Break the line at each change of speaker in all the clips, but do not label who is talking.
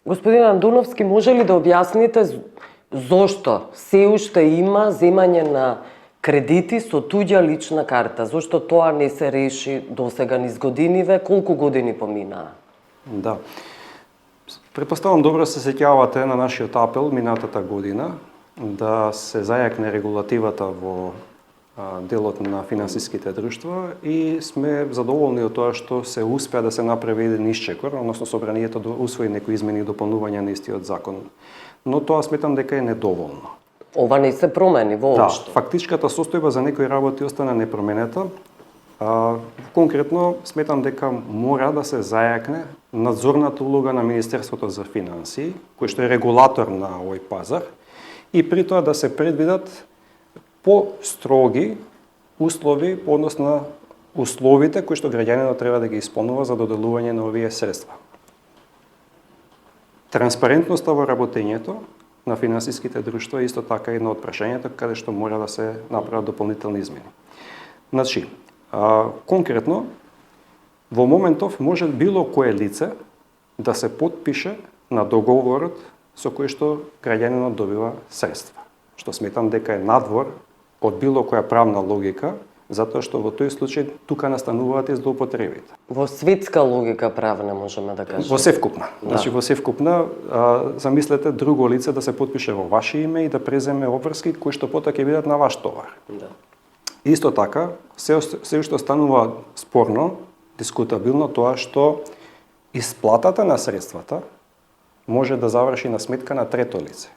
Господин Андуновски, може ли да објасните зошто се уште има земање на кредити со туѓа лична карта? Зошто тоа не се реши досега низ годиниве? Колку години поминаа?
Да. Претпоставам добро се сеќавате на нашиот апел минатата година да се зајакне регулативата во делот на финансиските друштва и сме задоволни од тоа што се успеа да се направи еден исчекор, односно собранието да усвои некои измени и дополнувања на истиот закон. Но тоа сметам дека е недоволно.
Ова не се промени воопшто.
Да, фактичката состојба за некои работи остана непроменета. Конкретно сметам дека мора да се зајакне надзорната улога на Министерството за финансии, кој што е регулатор на овој пазар, и при тоа да се предвидат по-строги услови по однос на условите кои што граѓанинот треба да ги исполнува за доделување на овие средства. Транспарентноста во работењето на финансиските друштва е исто така едно од прашањата каде што мора да се направат дополнителни измени. Значи, конкретно, во моментов може било кое лице да се потпише на договорот со кој што граѓанинот добива средства, што сметам дека е надвор од било која правна логика, затоа што во тој случај тука настануваат и злоупотребите.
Во светска логика правна можеме да кажеме.
Во севкупна.
Да.
Значи во севкупна, замислете друго лице да се потпише во ваше име и да преземе обврски кои што потоа ќе бидат на ваш товар.
Да.
Исто така, се уште останува спорно, дискутабилно тоа што исплатата на средствата може да заврши на сметка на трето лице,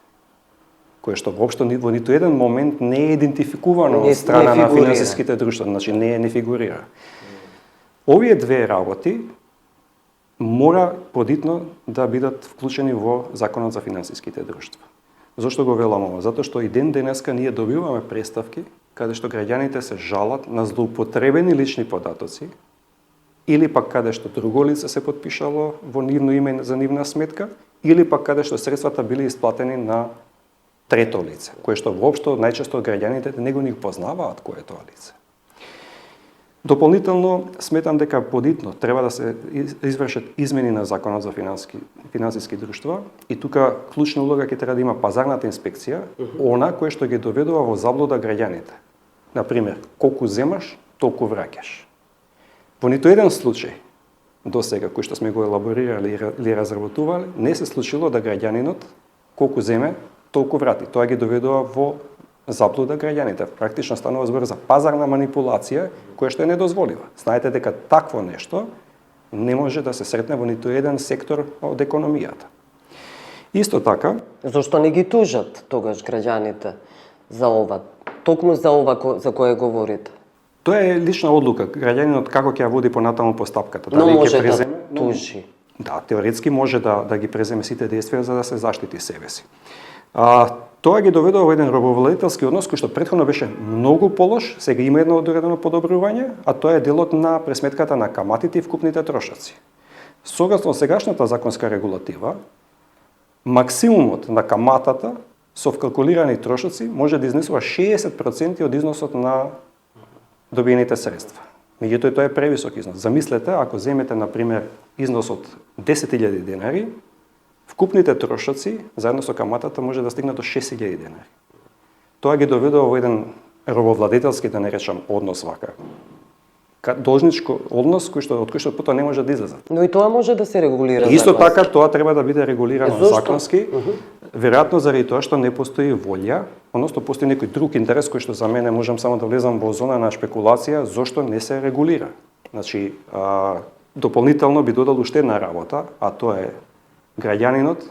кое што воопшто во ниту еден момент не е идентификувано од страна на финансиските друштва, значи не фигурира. Овие две работи мора подитно да бидат вклучени во Законот за финансиските друштва. Зошто го велам ова? Затоа што и ден денеска ние добиваме представки каде што граѓаните се жалат на злоупотребени лични податоци или пак каде што друго лице се потпишало во нивно име за нивна сметка, или пак каде што средствата били исплатени на трето лице, кое што воопшто најчесто граѓаните не го познаваат кој е тоа лице. Дополнително сметам дека подитно треба да се извршат измени на Законот за финансиски друштва и тука клучна улога ќе треба да има пазарната инспекција, она кој што ги доведува во заблуда граѓаните. Например, колку земаш, толку враќаш. Во ниту еден случај до сега кој што сме го елаборирали или разработувале, не се случило да граѓанинот колку земе, толку врати. Тоа ги доведува во заблуда граѓаните. Практично станува збор за пазарна манипулација која што е недозволива. Знаете дека такво нешто не може да се сретне во ниту еден сектор од економијата. Исто така,
зошто не ги тужат тогаш граѓаните за ова, токму за ова за кое говорите?
Тоа е лична одлука. Граѓанинот како ќе ја води понатаму постапката.
Но може да тужи.
Да, теоретски може да ги преземе сите действија за да се заштити себе си. Тоа ги доведува во еден робовладетелски однос кој што претходно беше многу полош, сега има едно одредено подобрување, а тоа е делот на пресметката на каматите и вкупните трошоци. Согласно сегашната законска регулатива, максимумот на каматата со вкалкулирани трошоци може да изнесува 60% од износот на добиените средства. Меѓутоа тоа е превисок износ. Замислете, ако земете на пример износ од 10.000 денари, вкупните трошоци заедно со каматата може да стигнат до 6.000 денари. Тоа ги доведува во еден робовладетелски, да не речам, однос вака. Должничко однос од кој што потоа не може да излезат.
Но и тоа може да се регулира.
Исто така тоа треба да биде регулирано законски.
Зошто?
Веројатно заради тоа што не постои волја, односно постои некој друг интерес кој што за мене можам само да влезам во зона на шпекулација зошто не се регулира. Значи, дополнително би додал уште една работа, а тоа е граѓанинот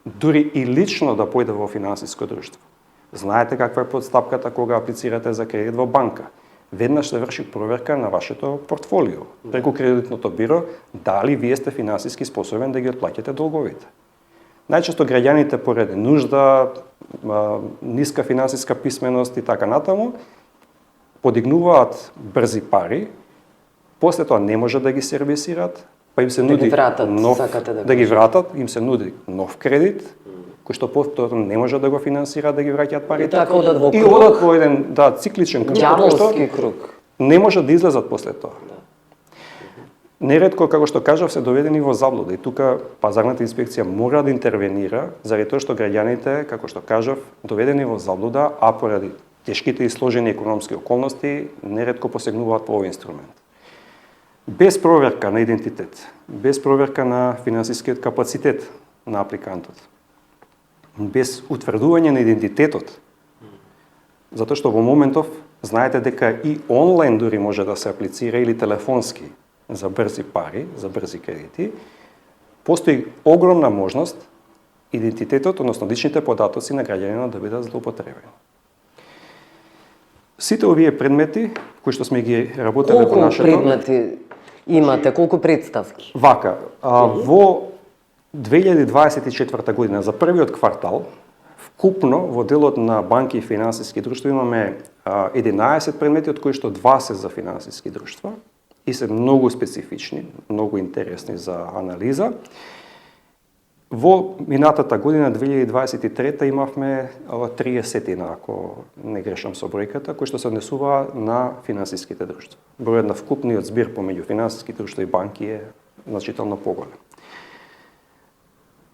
дури и лично да појде во финансиско друштво. Знаете каква е подстапката кога аплицирате за кредит во банка. Веднаш се врши проверка на вашето портфолио преку кредитното биро, дали вие сте финансиски способен да ги отплаќате долговите. Најчесто граѓаните поради нужда, ниска финансиска писменост и така натаму, подигнуваат брзи пари после тоа не може да ги сервисираат, па им се
Да ги
нуди
вратат,
нов,
сакате да
да ги
кажете.
вратат, им се нуди нов кредит, кој што повторно не може да го финансира, да ги враќаат парите.
И така одат во
И
круг.
одат во еден цикличен круг, од кој што
Ѓаволски круг.
не може да излезат после тоа. Неретко, како што кажав, се доведени во заблуда и тука пазарната инспекција мора да интервенира заради тоа што граѓаните, како што кажав, доведени во заблуда, а поради тешките и сложени економски околности, неретко посегнуваат по овој инструмент. Без проверка на идентитет, без проверка на финансискиот капацитет на апликантот, без утврдување на идентитетот, затоа што во моментов знаете дека и онлайн дури може да се аплицира или телефонски за брзи пари, за брзи кредити, постои огромна можност идентитетот, односно личните податоци на граѓанинот да бидат злоупотребени. Сите овие предмети кои што сме ги работеле во
Колку
нашето
предмети имате, колку представки?
Вака, во 2024 година за првиот квартал вкупно во делот на банки и финансиски друштва имаме 11 предмети, од кои што 2 се за финансиски друштва и се многу специфични, многу интересни за анализа. Во минатата година, 2023, имавме 30, ако не грешам со бројката, кои што се однесува на финансиските друштва. Бројот на вкупниот збир помеѓу финансиски друштва и банки е значително поголем.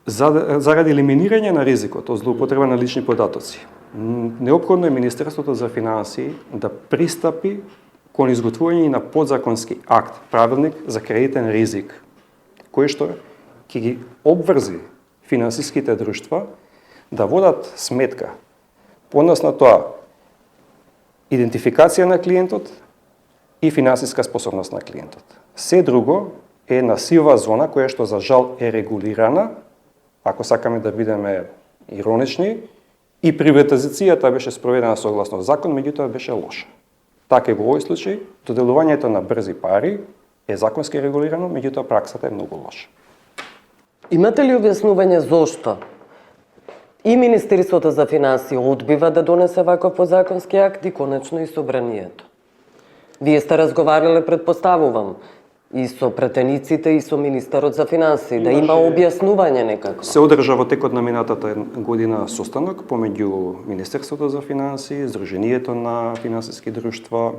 Заради елиминирање на ризикот од злоупотреба на лични податоци, неопходно е Министерството за финансии да пристапи кон изготвување на подзаконски акт, правилник за кредитен ризик, кој што ќе ги обврзи финансиските друштва да водат сметка по однос на тоа идентификација на клиентот и финансиска способност на клиентот. Се друго е на сива зона која што за жал е регулирана, ако сакаме да бидеме иронични, и приватизацијата беше спроведена согласно закон, меѓутоа беше лоша. Така и во овој случај, доделувањето на брзи пари е законски регулирано, меѓутоа праксата е многу лоша.
Имате ли објаснување зошто и Министерството за финансии одбива да донесе ваков подзаконски акт и конечно и собранието? Вие сте разговарале, предпоставувам, и со претениците и со министерот за финансии, да има објаснување некако.
Се одржа во текот на минатата година состанок помеѓу Министерството за финансии, Сдруженијето на финансиски друштва,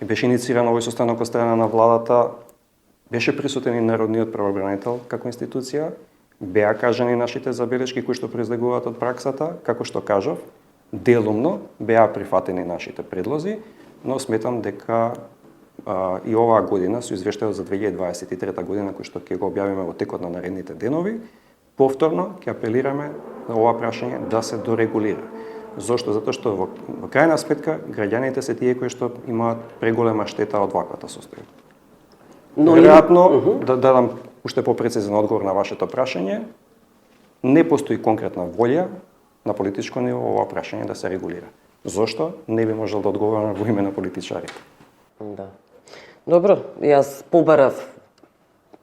и беше иницииран овој состанок од страна на владата, беше присутен и Народниот правобранител како институција, беа кажани нашите забелешки кои што произлегуваат од праксата, како што кажав, делумно беа прифатени нашите предлози, но сметам дека и оваа година со извештајот за 2023 година кој што ќе го објавиме во текот на наредните денови, повторно ќе апелираме на ова прашање да се дорегулира. Зошто? Затоа што во крајна сметка граѓаните се тие кои што имаат преголема штета од ваквата состојба. Но веројатно, да дадам уште попрецизен одговор на вашето прашање, не постои конкретна волја на политичко ниво ова прашање да се регулира. Зошто? Не би можел да одговорам во име на политичарите.
Да. Добро, јас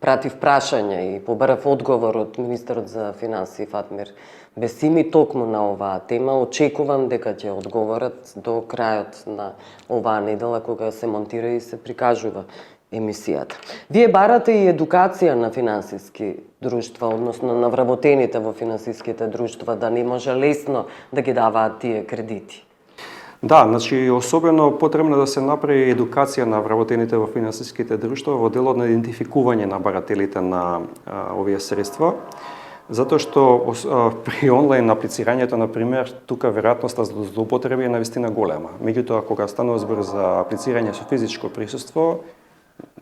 пратив прашање и побарав одговор од министерот за финансии Фатмир Бесими токму на оваа тема. Очекувам дека ќе одговорат до крајот на оваа недела кога се монтира и се прикажува емисијата. Вие барате и едукација на финансиски друштва, односно на вработените во финансиските друштва, да не може лесно да ги даваат тие кредити.
Да, значи особено потребно да се направи едукација на вработените во финансиските друштва во делот на идентификување на барателите на овие средства, затоа што при онлайн аплицирањето, например, тука веројатноста за злоупотреби е навистина голема. Меѓутоа, кога станува збор за аплицирање со физичко присуство,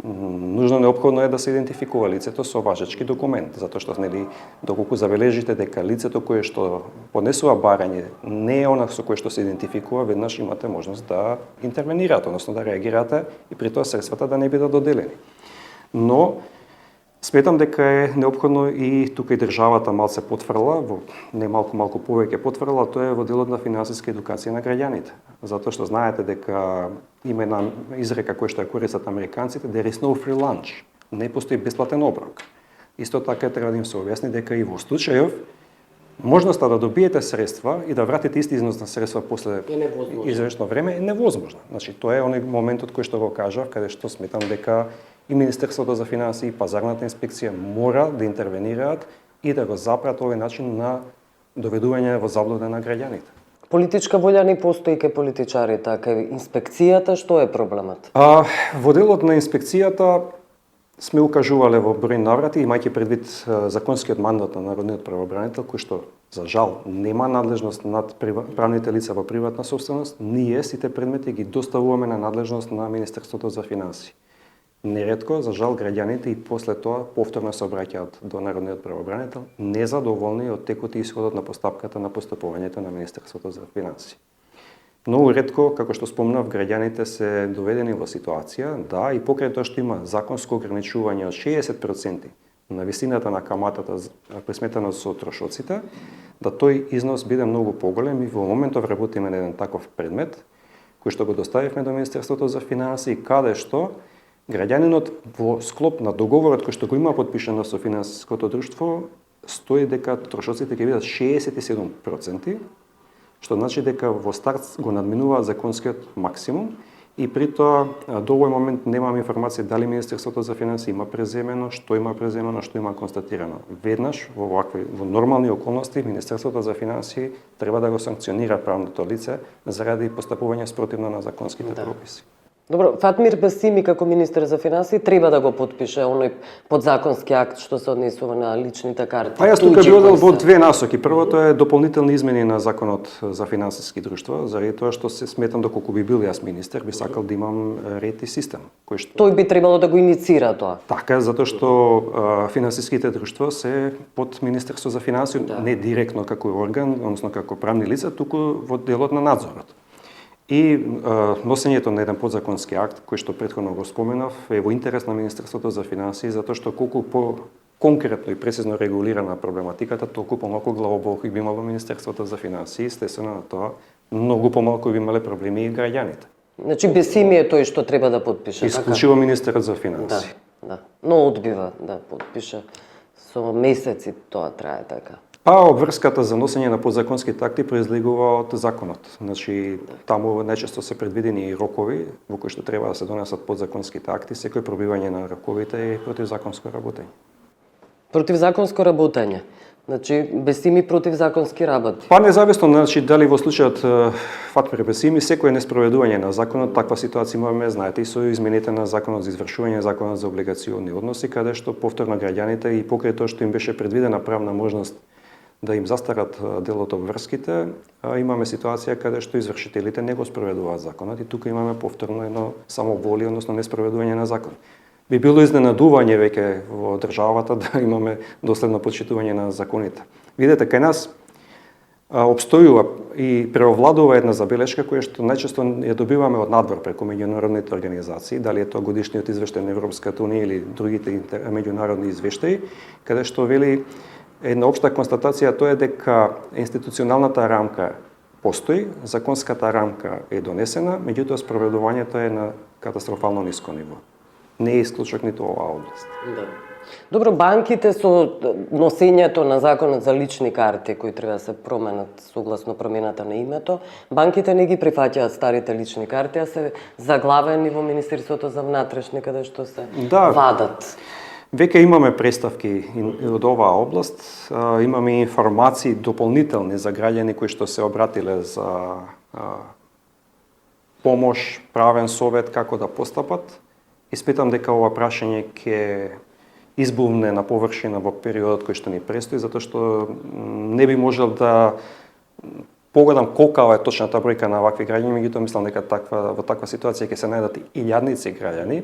нужно неопходно е да се идентификува лицето со важечки документ, затоа што нели доколку забележите дека лицето кое што поднесува барање не е она со кое што се идентификува, веднаш имате можност да интервенирате, односно да реагирате и при тоа средствата да не бидат доделени. Но сметам дека е неопходно и тука и државата малце потврла, не малку повеќе потврла, тоа е во делот на финансиска едукација на граѓаните. Затоа што знаете дека има една изрека која што ја користат американците, there is no free lunch. Не постои бесплатен оброк. Исто така треба да им се објасни дека и во случајов Можноста да добиете средства и да вратите исти износ на средства после
Е невозможно.
известно време е невозможно. Значи тоа е оној моментот кој што го кажав, каде што сметам дека и Министерството за финансии, и пазарната инспекција мора да интервенираат и да го запрат овој начин на доведување во заблуда на граѓаните.
Политичка волја не постои кај политичарите, а кај инспекцијата што е проблемот?
Во делот на инспекцијата сме укажувале во број наврати, имајќи предвид законскиот мандат на Народниот правобранител, кој што за жал нема надлежност над правните лица во приватна собственост, ние сите предмети ги доставуваме на надлежност на Министерството за финансии. Неретко, за жал, граѓаните и после тоа повторно се обраќаат до Народниот правобранител, незадоволни од текот и исходот на постапката на постапувањето на Министерството за финансии. Многу ретко, како што спомнав, граѓаните се доведени во ситуација да и покрај тоа што има законско ограничување од 60% на висината на каматата пресметано со трошоците, да тој износ биде многу поголем и во моментов работиме на еден таков предмет кој што го доставивме до Министерството за финансии, каде што граѓанинот во склоп на договорот кој што го има подпишано со финансиското друштво стои дека трошоците ќе бидат 67%, што значи дека во старт го надминуваат законскиот максимум и при тоа до овој момент немам информација дали Министерството за финансии има преземено, што има преземено, што има констатирано. Веднаш во нормални околности Министерството за финансии треба да го санкционира правното лице заради постапување спротивно на законските прописи.
Добро, Фатмир Басими како министер за финансии треба да го потпише оној подзаконски акт што се однесува на личните карти.
Јас тука би одел во две насоки. Првото е дополнителни измени на законот за финансиски друштва, заради тоа што се сметам доколку би бил јас министер, би сакал да имам ред и систем, кој што
Тој би требало да го иницира тоа.
Така, затоа што финансиските друштва се под Министерство за финансии, не директно како орган, односно како правни лица, туку во делот на надзорот. И носењето на еден подзаконски акт, кој што претходно го споменав, е во интерес на Министерството за финансии, затоа што колку конкретно и прецизно регулирана проблематиката, толку помалку главоболки би имало Министерството за финансии, естествено на тоа многу помалку би имале проблеми и граѓаните.
Значи Бесими е тој што треба да потпише,
Исклучиво министерот за финансии.
Да. Но одбива да потпише. Со месеци тоа трае така.
Обврската за носење на подзаконските акти произлегува од законот. Значи, таму најчесто се предвидени и рокови во кои што треба да се донесат подзаконските акти, секој пробивање на роковите е противзаконско работење.
Противзаконско работење. Значи, Бесими противзаконски работи.
Независно, значи, дали во случајот Фатмир Бесими, секој неспроведување на законот, таква ситуација имаме, знаете, и со измените на законот за извршување, законот за облигациони односи, каде што повторно граѓаните и покрај тоа што им беше предвидена правна можност да им застарат делот обврските, имаме ситуација каде што извршителите не го спроведуваат законот и тука имаме повторно едно самоволие, односно неспроведување на закон. Би било изненадување веќе во државата да имаме доследно почитување на законите. Видете, кај нас обстојува и преовладува една забелешка која што најчесто ја добиваме од надвор преку меѓународните организации, дали е тоа годишниот извештај на Европската унија или другите меѓународни извештаи, каде што вели една општа констатација, тоа е дека институционалната рамка постои, законската рамка е донесена, меѓутоа спроведувањето е на катастрофално ниско ниво. Не е исклучок ниту оваа област.
Да. Добро, банките со носењето на законот за лични карти кои треба да се променат согласно промената на името, банките не ги прифаќаат старите лични карти, а се заглавени во Министерството за внатрешни каде што се вадат.
Веќе имаме представки од оваа област, имаме информации дополнителни за граѓани кои што се обратиле за помош, правен совет како да постапат. И сметам дека ова прашање ќе избувне на површина во периодот кој што ни престои, затоа што не би можел да погледам колкава е точната бројка на вакви граѓани, меѓутоа мислам дека во таква ситуација ќе се најдат илјадници граѓани,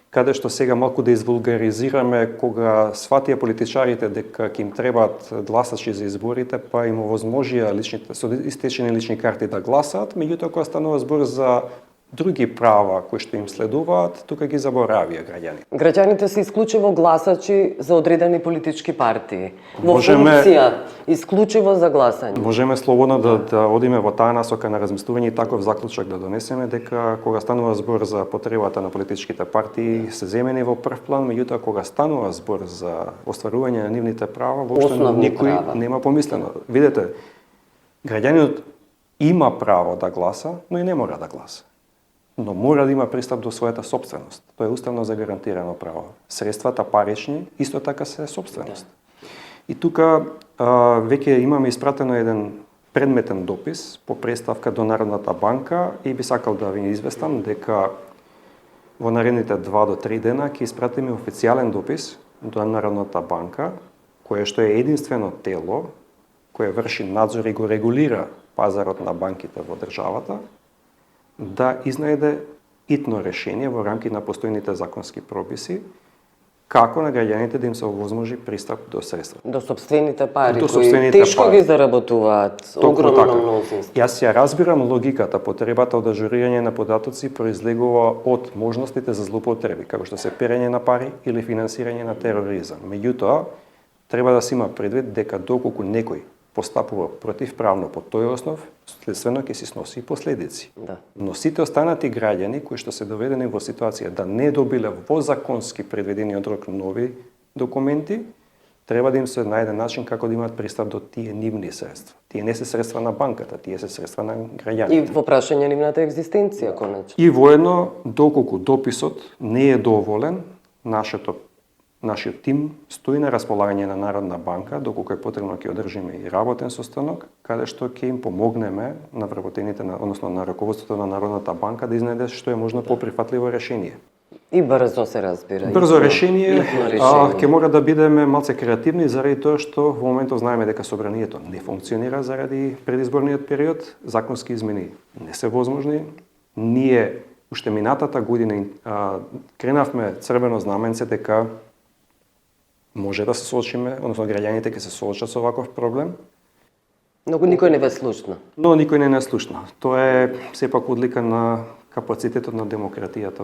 каде што сега малку да извулгаризираме кога сватија политичарите дека ќе им требаат гласачи за изборите, па им овозможија со истечени лични карти да гласаат, меѓутоа кога станува збор за други права кои што им следуваат, тука ги заборавија граѓани.
Граѓаните се исклучиво гласачи за одредени политички партии. Во
Можеме-
функција исклучиво за гласање.
Можеме слободно да одиме во таа насока на размислување и таков заклучок да донесеме дека кога станува збор за потребата на политичките партии се земени во прв план, меѓутоа кога станува збор за остварување на нивните права, воопшто
Основни
никој
права.
нема помислено. Видете, граѓанинот има право да гласа, но и не мора да гласа. Но мора да има пристап до својата собственост. Тоа е уставно загарантирано право. Средствата парични исто така се собственост. И тука веќе имаме испратено еден предметен допис по преставка до Народната банка и би сакал да ви известам дека во наредните 2 до 3 дена ќе испратиме официјален допис до Народната банка, кое што е единствено тело кое врши надзор и го регулира пазарот на банките во државата, да изнајде итно решение во рамки на постојните законски прописи, како на граѓаните да им се овозможи пристап до средства.
До собствените пари,
До
кои
сопствените
тешко
пари.
ги заработуваат,
Токму
огромно
така.
мнозинство.
Јас ја разбирам логиката, потребата од ажурирање на податоци произлегува од можностите за злоупотреби, како што се перење на пари или финансирање на тероризам. Меѓутоа, треба да се има предвид дека доколку некој постапува противправно по тој основ, следствено ќе си сноси последици.
Да.
Но сите останати граѓани кои што се доведени во ситуација да не добиле во законски предвидени од рок нови документи, треба да им се најде начин како да имаат пристап до тие нивни средства. Тие не се средства на банката, тие се средства на
И
граѓаните.
во прашање нивната екзистенција, конечно.
И воедно, доколку дописот не е доволен, нашиот тим стои на располагање на Народна банка, доколку е потребно ќе одржиме и работен состанок, каде што ќе им помогнеме на вработените, односно на раководството на Народната банка да изнајде што е можно поприфатливо решение.
И брзо се разбира.
Брзо
итно-
решение,
итно решение.
ќе мора да бидеме малце креативни заради тоа што во моментов знаеме дека собранието не функционира заради предизборниот период, законски измени не се возможни. Ние уште минатата година кренавме црвено знаменце дека може да се соочиме, односно граѓаните ќе се соочат со ваков проблем,
Многу никој не ве слушна.
но никој не слушна. Тоа е сепак одлика на капацитетот на демократијата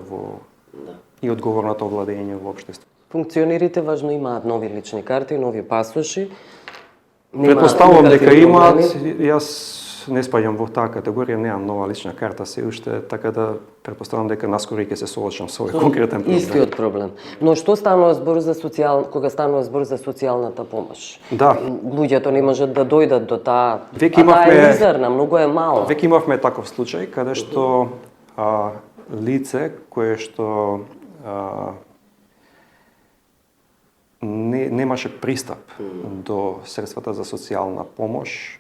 и одговорното овладење во општеството.
Функционерите важно имаат нови лични карти, нови пасоши. Немаат
Претпоставувам дека
негативни
имаат,
проблеми.
јас не спаѓам во таа категорија, немам нова лична карта се уште, така да претпоставам дека наскоро и ќе се соочам со овој конкретен проблем.
Истиот проблем. Но што станува збор за кога станува збор за социјалната помош?
Да.
Луѓето не можат да дојдат до таа.
Веќе
А таа е
имавме-
мизерна, многу е мала.
Веќе имавме таков случај каде што лице кое што немаше пристап до средствата за социјална помош,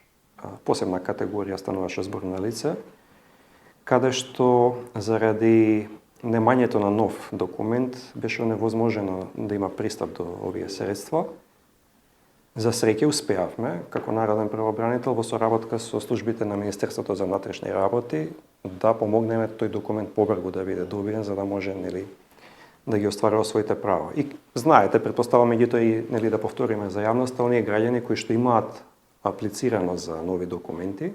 посебна категорија стануваше збор на лице, каде што заради немањето на нов документ беше невозможено да има пристап до овие средства. За среќа успеавме, како народен правобранител, во соработка со службите на Министерството за внатрешни работи, да помогнеме тој документ побрзо да биде добиен, за да може да ги остварува своите права. И знаете, претпоставам меѓутоа и да повториме за јавноста, оние граѓани кои што имаат аплицирано за нови документи,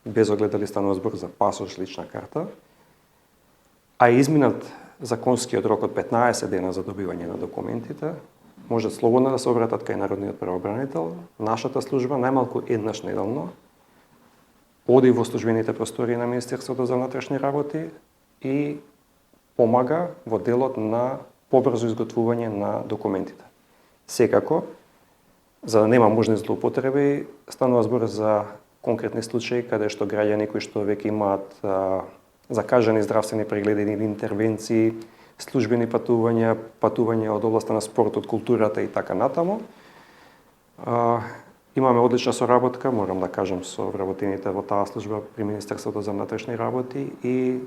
без оглед дали станува збор за пасош, лична карта, а изминат законскиот рок од 15 дена за добивање на документите, можат слободно да се обратат кај Народниот правобранител. Нашата служба најмалку еднаш неделно оди во службените простории на Министерството за внатрешни работи и помага во делот на побрзо изготвување на документите. Секако, за да нема можни злоупотреби, станува збор за конкретни случаи каде што граѓани кои што веќе имаат закажани здравствени прегледи или интервенции, службени патувања од областа на спортот, културата и така натаму. Имаме одлична соработка, морам да кажам, со вработените во таа служба при Министерството за внатрешни работи и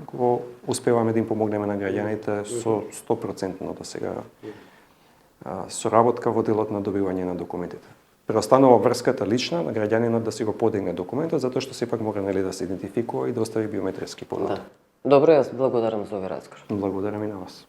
го успеваме да им помогнеме на граѓаните со 100% до сега соработка во делот на добивање на документите. Преостанува врската лична на граѓанинот да си го подигне документот, затоа што сепак мора да се идентификува и да остави биометриски податок.
Да. Добро, јас благодарам за овој разговор.
Благодарам и на вас.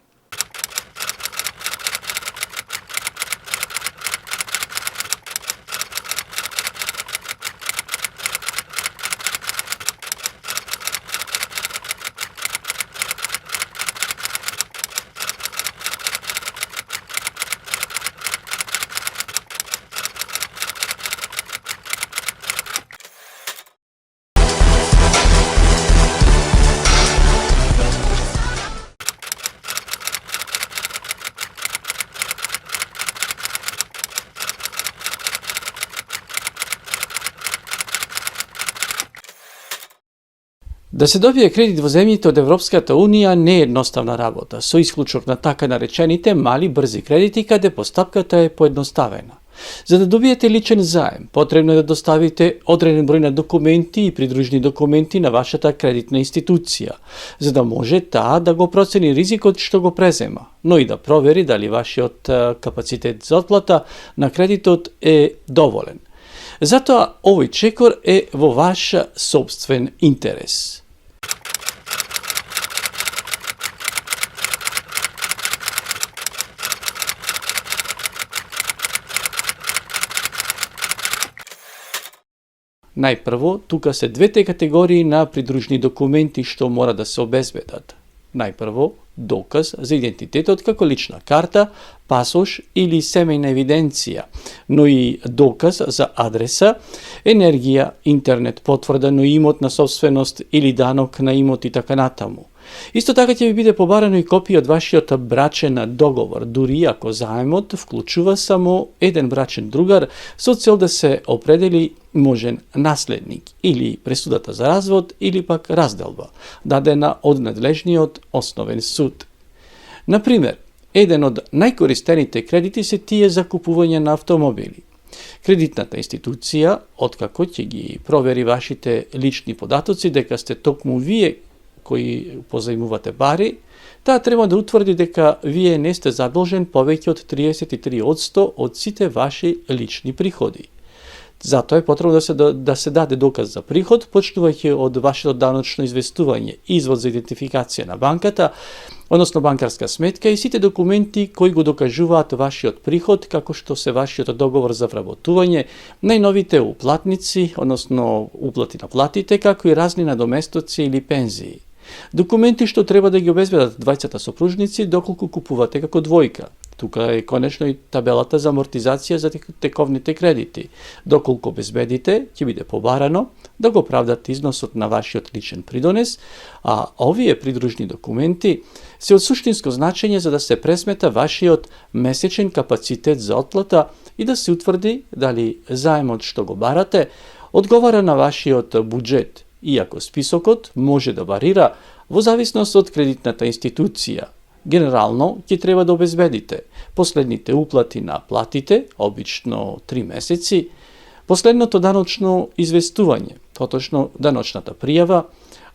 Да се добие кредит во земјите од Европската Унија не е едноставна работа, со исклучок на така наречените мали брзи кредити, каде постапката е поедноставена. За да добиете личен заем, потребно е да доставите одреден број на документи и придружни документи на вашата кредитна институција, за да може таа да го процени ризикот што го презема, но и да провери дали вашиот капацитет за отплата на кредитот е доволен. Затоа овој чекор е во ваш собствен интерес. Најпрво, тука се двете категории на придружни документи што мора да се обезбедат. Најпрво, доказ за идентитетот како лична карта, пасош или семејна евиденција, но и доказ за адреса, енергија, интернет потврда на имот на собственост или данок на имот и така натаму. Исто така ќе ви биде побарано и копија од вашиот брачен договор, дури ако заемот вклучува само еден брачен другар со цел да се определи можен наследник или пресудата за развод или пак разделба, дадена од надлежниот основен суд. Например, еден од најкористените кредити се тие за купување на автомобили. Кредитната институција, откако ќе ги провери вашите лични податоци дека сте токму вие кои позајмувате пари, таа треба да утврди дека вие не сте задолжен повеќе од 33% од сите ваши лични приходи. Затоа е потребно да се даде доказ за приход, почнувајќи од вашето даночно известување, извод за идентификација на банката, односно банкарска сметка и сите документи кои го докажуваат вашиот приход, како што се вашиот договор за вработување, најновите уплатници, односно уплати на платите, како и разни надоместоци или пензии. Документи што треба да ги обезбедат двајцата сопружници доколку купувате како двојка. Тука е конечно и табелата за амортизација за тековните кредити. Доколку обезбедите, ќе биде побарано да го оправдате износот на вашиот личен придонес, а овие придружни документи се од суштинско значење за да се пресмета вашиот месечен капацитет за отплата и да се утврди дали заемот што го барате одговара на вашиот буџет, иако списокот може да варира во зависност од кредитната институција. Генерално ќе треба да обезбедите последните уплати на платите, обично 3 месеци, последното даночно известување, поточно даночната пријава,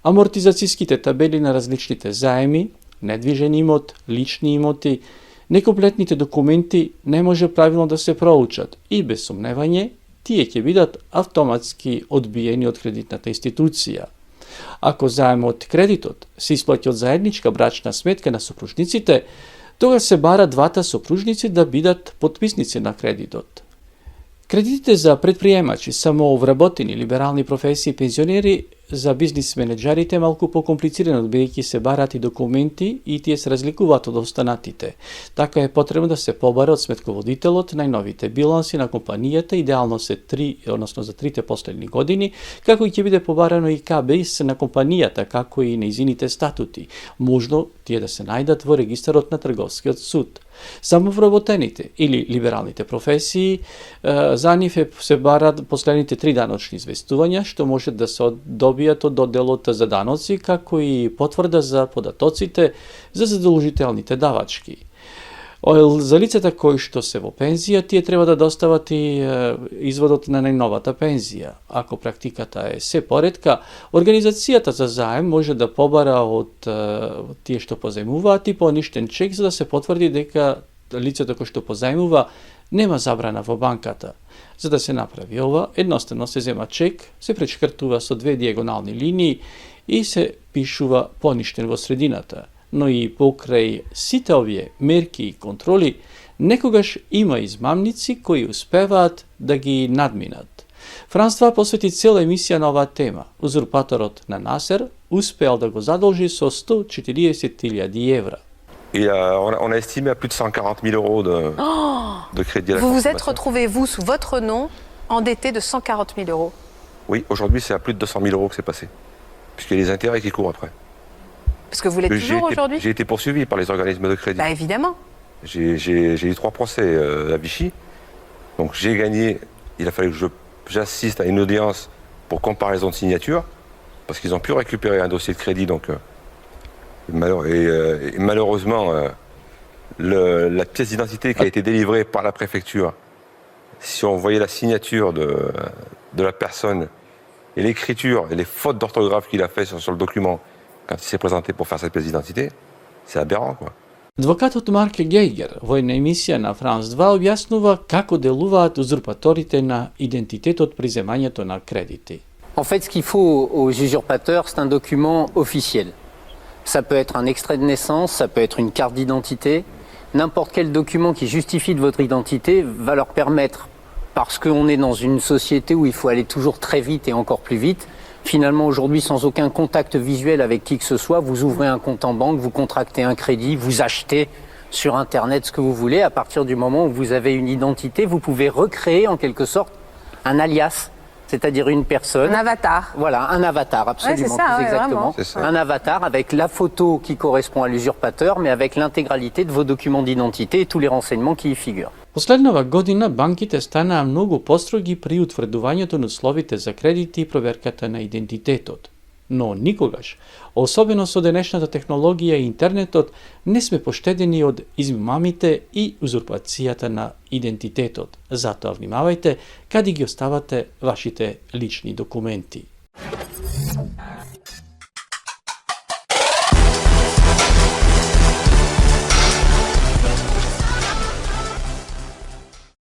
амортизацијските табели на различните заеми, недвижен имот, лични имоти, некомплетните документи не може правилно да се проучат и без сомневање тие ќе бидат автоматски одбиени од кредитната институција. Ако заемот кредитот се исплати од заедничка брачна сметка на сопружниците, тога се бара двата сопружници да бидат потписници на кредитот. Кредитите за предприемачи, самовработени, либерални професии и пензионери за бизнис менеджерите е малку покомплицирано, бидејќи се барат и документи и тие се разликуваат од останатите. Така е потребно да се побара од сметководителот најновите биланси на компанијата, идеално се 3, односно за 3 последни години, како и ќе биде побарано и КБИС на компанијата, како и нејзините статути. Можно тие да се најдат во регистарот на трговскиот суд. Самовработените или либералните професии, за нив се барат последните 3 даночни известувања, што може да се добијат од одделот за даноци, како и потврда за податоците за задолжителните давачки. За лицата кои што се во пензија, тие треба да достават и изводот на најновата пензија. Ако практиката е се поретка, организацијата за заем може да побара од тие што позајмуваат и поништен чек за да се потврди дека лицето кој што позајмува нема забрана во банката. За да се направи ова, едноставно се зема чек, се пречкртува со 2 диагонални линии и се пишува поништен во средината. Но и покрај сите овие мерки и контроли, некогаш има измамници кои успеваат да ги надминат. Франс 2 посвети цела емисија на оваа тема. Узурпаторот на Насер успеал да го задолжи со 140.000 евра.
On a estimé à plus de 140 000 euros de crédit à la
Vous vous êtes
consommation.
retrouvé, vous, sous votre nom, endetté de 140 000 euros.
Oui, aujourd'hui c'est à plus de 200 000 euros que c'est passé, puisqu'il y a les intérêts qui courent après.
Parce que vous l'êtes toujours aujourd'hui.
J'ai été poursuivi par les organismes de crédit.
Bah évidemment.
J'ai eu 3 procès à Vichy, donc j'ai gagné, il a fallu que j'assiste à une audience pour comparaison de signature, parce qu'ils ont pu récupérer un dossier de crédit. Donc, malheureusement, la pièce d'identité qui a été délivrée par la préfecture, si on voyait la signature de la personne et l'écriture et les fautes d'orthographe qu'il a fait sur le document quand il s'est présenté pour faire cette pièce d'identité, c'est aberrant, quoi.
Адвокатот Марк Гейгер во една емисија на Франс 2 објаснува како делуваат узурпаторите на идентитетот при земањето на кредити.
En fait, ce qu'il faut aux usurpateurs, c'est un document officiel. Ça peut être un extrait de naissance, ça peut être une carte d'identité. N'importe quel document qui justifie de votre identité va leur permettre, parce qu'on est dans une société où il faut aller toujours très vite et encore plus vite, finalement aujourd'hui sans aucun contact visuel avec qui que ce soit, vous ouvrez un compte en banque, vous contractez un crédit, vous achetez sur Internet ce que vous voulez. À partir du moment où vous avez une identité, vous pouvez recréer en quelque sorte un alias, c'est-à-dire une personne.
Un avatar.
Voilà, un avatar, absolument,
Ouais, c'est ça,
plus
ouais,
exactement.
C'est ça.
Un avatar avec la photo qui correspond à l'usurpateur, mais avec l'intégralité de vos documents d'identité et tous les renseignements qui y figurent.
Последнава година банките станаа многу построги при утврдувањето на условите за кредити и проверката на идентитетот. Но никогаш, особено со денешната технологија и интернетот, не сме поштедени од измамите и узурпацијата на идентитетот. Затоа внимавајте каде ги оставате вашите лични документи.